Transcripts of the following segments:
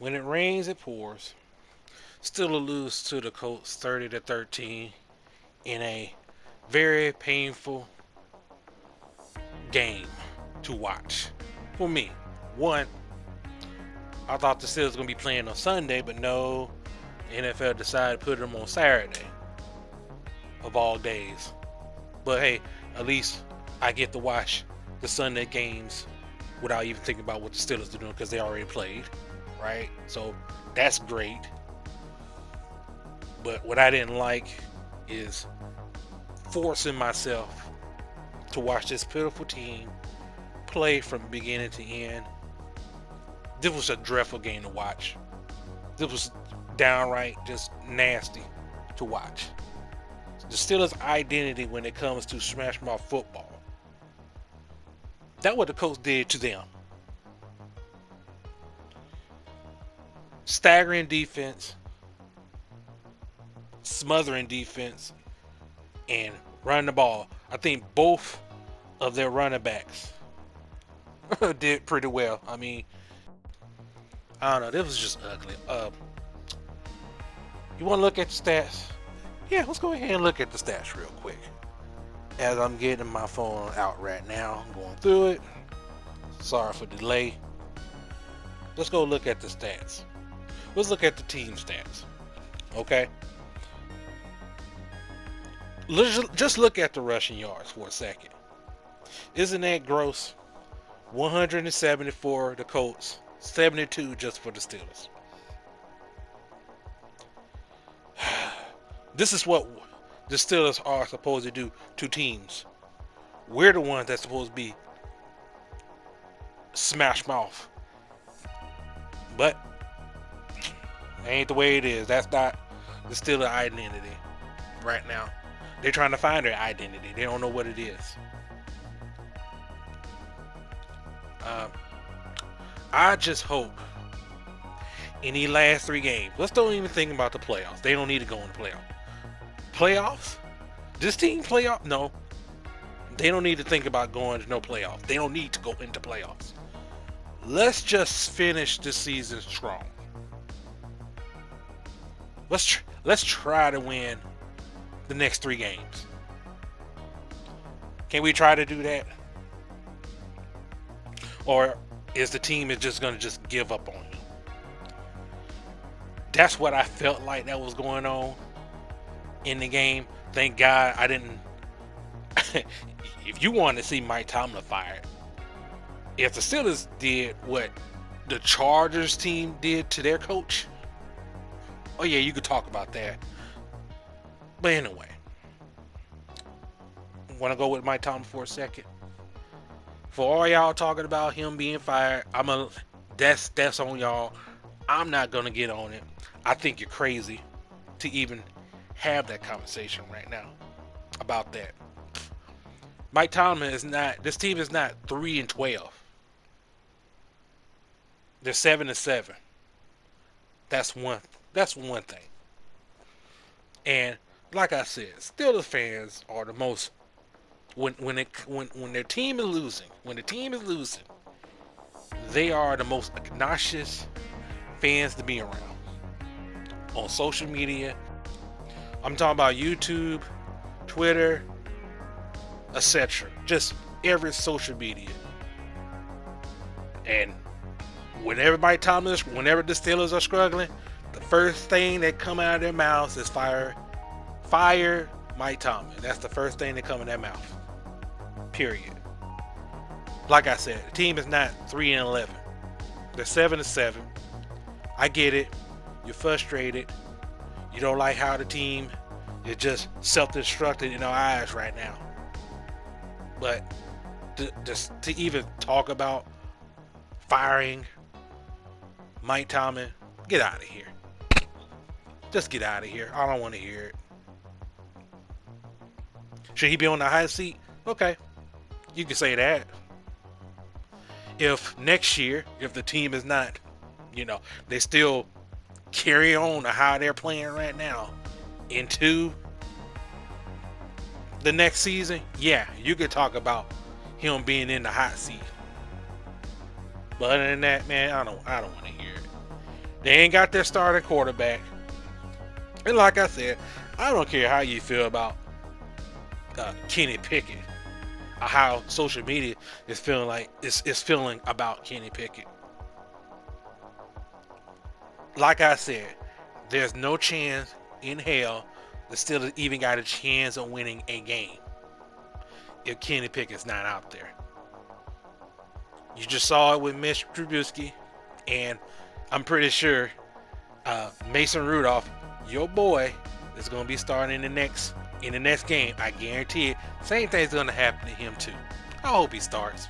When it rains, it pours. Still a lose to the Colts 30-13 in a very painful game to watch for me. One, I thought the Steelers were going to be playing on Sunday, but no, the NFL decided to put them on Saturday of all days. But hey, at least I get to watch the Sunday games without even thinking about what the Steelers are doing because they already played, right? So that's great. But what I didn't like is forcing myself to watch this pitiful team play from beginning to end. This was a dreadful game to watch. This was downright just nasty to watch. The Steelers' identity when it comes to smash mouth football. That's what the Colts did to them. Staggering defense, smothering defense, and running the ball. I think both of their running backs did pretty well. I mean, I don't know. This was just ugly. You want to look at the stats? Yeah, let's go ahead and look at the stats real quick. As I'm getting my phone out right now, I'm going through it. Sorry for the delay. Let's go look at the stats. Let's look at the team stats. Okay? Just look at the rushing yards for a second. Isn't that gross? 174 the Colts, 72 just for the Steelers. This is what the Steelers are supposed to do to teams. We're the ones that's supposed to be smash mouth. But that ain't the way it is. That's not the Steelers identity right now. They're trying to find their identity. They don't know what it is. I just hope in these last 3 games, let's don't even think about the playoffs. They don't need to go in the playoffs. Playoffs? This team playoff? No. They don't need to think about going to no playoffs. They don't need to go into playoffs. Let's just finish this season strong. Let's try to win the next 3 games. Can we try to do that? Or is the team just going to just give up on you? That's what I felt like that was going on in the game. Thank God I didn't. If you want to see Mike Tomlin fired, if the Steelers did what the Chargers team did to their coach, oh yeah, you could talk about that. But anyway, want to go with Mike Tomlin for a second? For all y'all talking about him being fired, that's on y'all. I'm not gonna get on it. I think you're crazy to even have that conversation right now about that. Mike Tomlin is not. This team is not 3-12. They're 7-7. That's one. That's one thing. And like I said, Steelers fans are the most. When their team is losing, they are the most obnoxious fans to be around. On social media, I'm talking about YouTube, Twitter, etc. Just every social media. And whenever the Steelers are struggling, the first thing that come out of their mouths is fire Mike Tomlin. That's the first thing that come in their mouth. Period. Like I said, the team is not 3-11. They're 7-7. I get it. You're frustrated. You don't like how the team is just self-destructed in our eyes right now. But to even talk about firing Mike Tomlin, get out of here. Just get out of here. I don't want to hear it. Should he be on the hot seat? Okay. You can say that. If next year, if the team is not, they still carry on to how they're playing right now into the next season, yeah, you could talk about him being in the hot seat. But other than that, man, I don't want to hear it. They ain't got their starting quarterback. And like I said, I don't care how you feel about Kenny Pickett, or how social media is feeling like it's feeling about Kenny Pickett. Like I said, there's no chance in hell the Steelers even got a chance of winning a game if Kenny Pickett's not out there. You just saw it with Mitch Trubisky, and I'm pretty sure Mason Rudolph, your boy, is going to be starting in the next game. I guarantee it. Same thing's going to happen to him too. I hope he starts.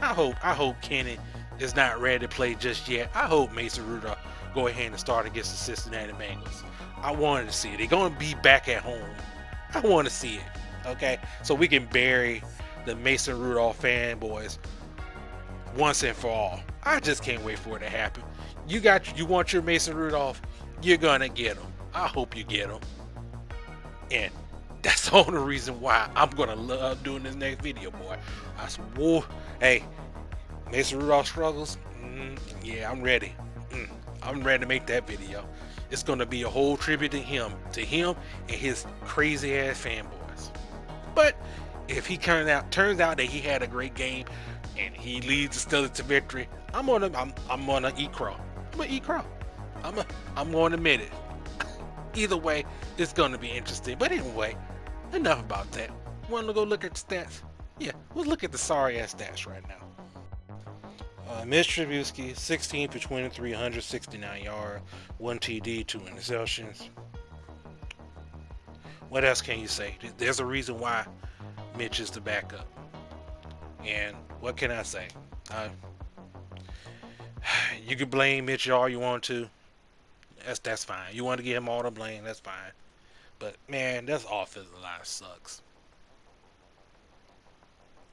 I hope Kenny is not ready to play just yet. I hope Mason Rudolph go ahead and start against the Cincinnati Bengals. I wanted to see it. They're going to be back at home. I want to see it. Okay, so we can bury the Mason Rudolph fanboys once and for all. I just can't wait for it to happen. You want your Mason Rudolph, you're gonna get him. I hope you get him. And that's the only reason why I'm gonna love doing this next video, boy. I swore, hey, Mason Rudolph struggles. Yeah, I'm ready. I'm ready to make that video. It's gonna be a whole tribute to him and his crazy ass fanboys. But if he turns out that he had a great game and he leads the Steelers to victory, I'm gonna eat crow. I'm gonna eat crow. I'm gonna admit it. Either way, it's gonna be interesting. But anyway, enough about that. Want to go look at the stats? Yeah, let's look at the sorry ass stats right now. Mitch Trubisky, 16 for 23, 169 yards, 1 TD, 2 interceptions. What else can you say? There's a reason why Mitch is the backup. And what can I say? You can blame Mitch all you want to. That's fine. You want to give him all the blame, that's fine. But man, this offensive line sucks.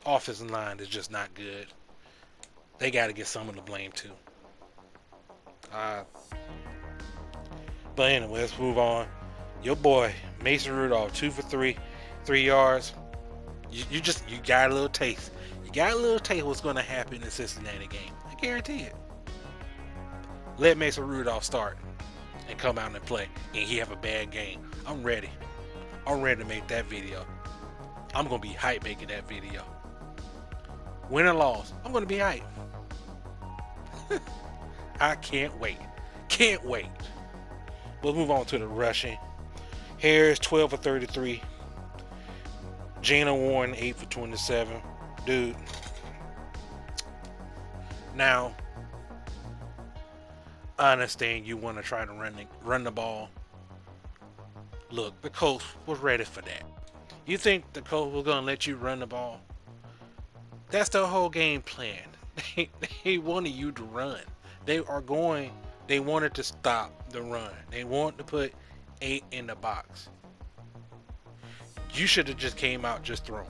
Offensive line is just not good. They got to get some of the blame too. But anyway, let's move on. Your boy Mason Rudolph, 2 for 3, 3 yards. You got a little taste. You got a little taste what's going to happen in the Cincinnati game. I guarantee it. Let Mason Rudolph start and come out and play, and he have a bad game. I'm ready. I'm ready to make that video. I'm going to be hype making that video. Win or loss, I'm going to be hype. I can't wait. Can't wait. We'll move on to the rushing. Harris, 12 for 33. Jana Warren, 8 for 27. Dude. Now, I understand you want to try to run the ball. Look, the Colts was ready for that. You think the Colts were going to let you run the ball? That's the whole game plan. They wanted you to run. They wanted to stop the run. They want to put 8 in the box. You should have just came out just throwing.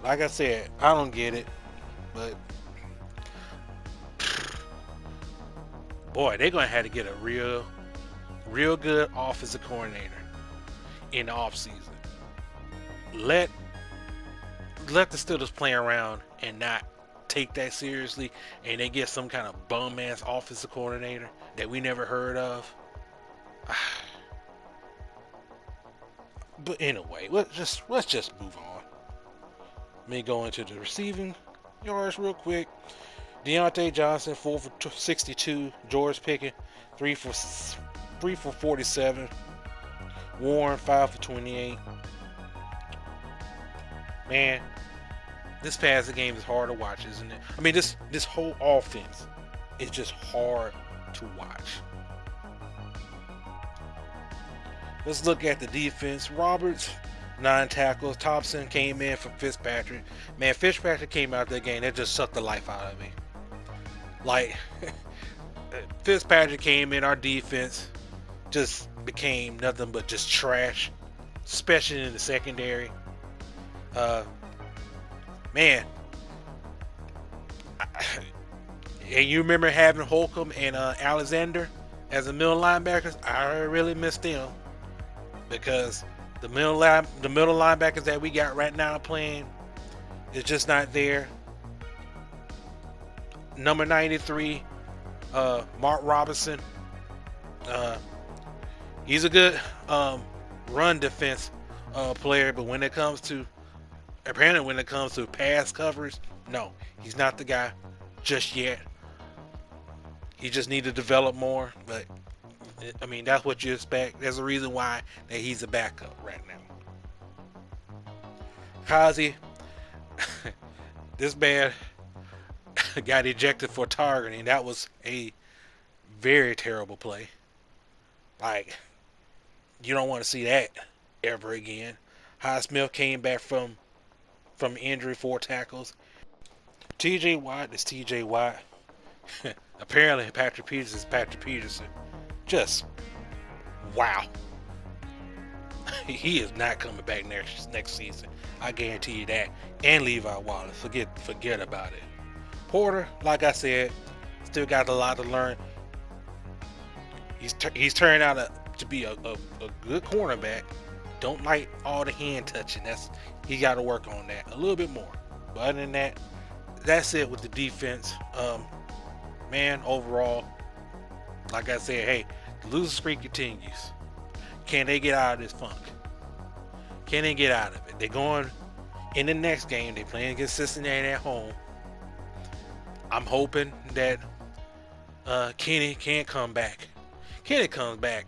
Like I said, I don't get it, but boy, they're gonna have to get a real good offensive coordinator in the offseason. Let the Steelers play around and not take that seriously, and they get some kind of bum ass offensive coordinator that we never heard of. But anyway, let's just move on. Let me go into the receiving yards real quick. Deontay Johnson, 4 for 62. George Pickens, 3 for 47. Warren, 5 for 28. Man, this passing game is hard to watch, isn't it? I mean, this whole offense is just hard to watch. Let's look at the defense. Roberts, 9 tackles. Thompson came in for Fitzpatrick. Man, Fitzpatrick came out of the game. That just sucked the life out of me. Like, Fitzpatrick came in, our defense just became nothing but just trash, especially in the secondary. Man, and you remember having Holcomb and Alexander as the middle linebackers? I really miss them, because the middle linebackers that we got right now playing is just not there. number 93, Mark Robinson. Uh, he's a good run defense player, but when it comes to pass coverage, no, he's not the guy just yet. He just needs to develop more. But I mean, that's what you expect. There's a reason why that he's a backup right now. Kazi, this man got ejected for targeting. That was a very terrible play. Like, you don't want to see that ever again. Highsmith came back from injury, 4 tackles. TJ Watt is TJ Watt. Apparently, Patrick Peterson is Patrick Peterson. Just wow. He is not coming back next season. I guarantee you that. And Levi Wallace, forget about it. Porter, like I said, still got a lot to learn. He's turned out to be a good cornerback. Don't like all the hand touching. He got to work on that a little bit more. But other than that, that's it with the defense. Man, overall, like I said, hey, the losing streak continues. Can they get out of this funk? Can they get out of it? They're going in the next game. They're playing against Cincinnati at home. I'm hoping that Kenny can come back. Kenny comes back.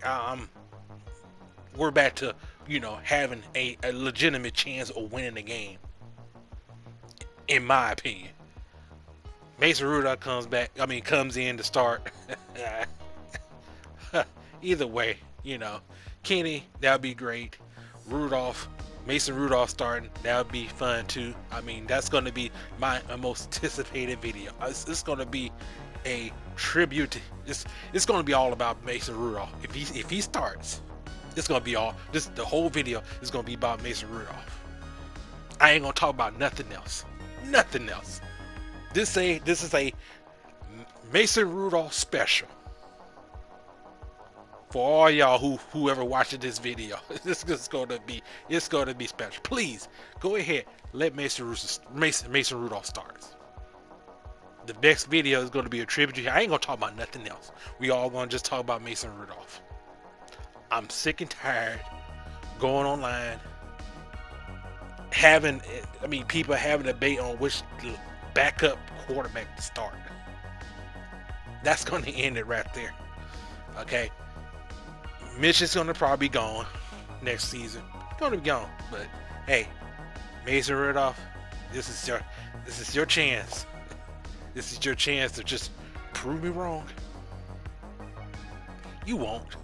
We're back to having a legitimate chance of winning the game. In my opinion, Mason Rudolph comes in to start. Either way, Kenny, that would be great. Mason Rudolph starting, that would be fun too. I mean, that's going to be my most anticipated video. It's going to be a tribute. It's going to be all about Mason Rudolph. If he starts, it's going to be the whole video is going to be about Mason Rudolph. I ain't going to talk about nothing else. Nothing else. This is a Mason Rudolph special. For all y'all whoever watching this video, it's gonna be special. Please go ahead, let Mason Rudolph start. The next video is gonna be a tribute. I ain't gonna talk about nothing else. We all gonna just talk about Mason Rudolph. I'm sick and tired going online, people having a debate on which backup quarterback to start. That's gonna end it right there. Okay. Mitch is gonna probably be gone next season. Gonna be gone, but hey, Mason Rudolph, this is your chance. This is your chance to just prove me wrong. You won't.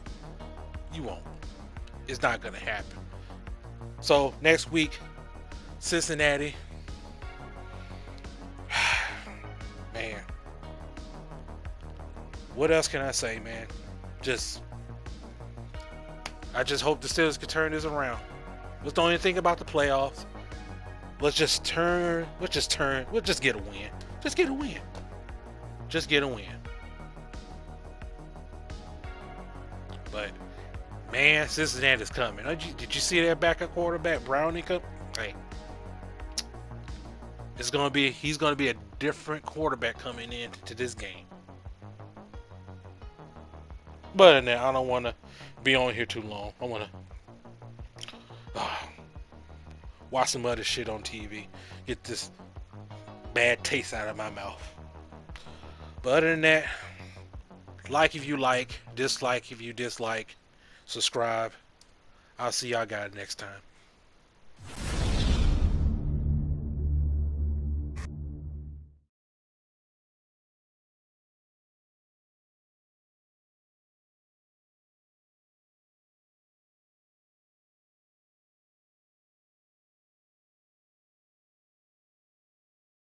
It's not gonna happen. So next week, Cincinnati. Man, what else can I say, man? I just hope the Steelers can turn this around. Let's don't even think about the playoffs. Let's just get a win. Just get a win. But man, Cincinnati's coming. Did you see that backup quarterback Browning come? Hey, he's gonna be a different quarterback coming into this game. But I don't want to be on here too long. I want to watch some other shit on TV. Get this bad taste out of my mouth. But other than that, like if you like, dislike if you dislike, subscribe. I'll see y'all guys next time.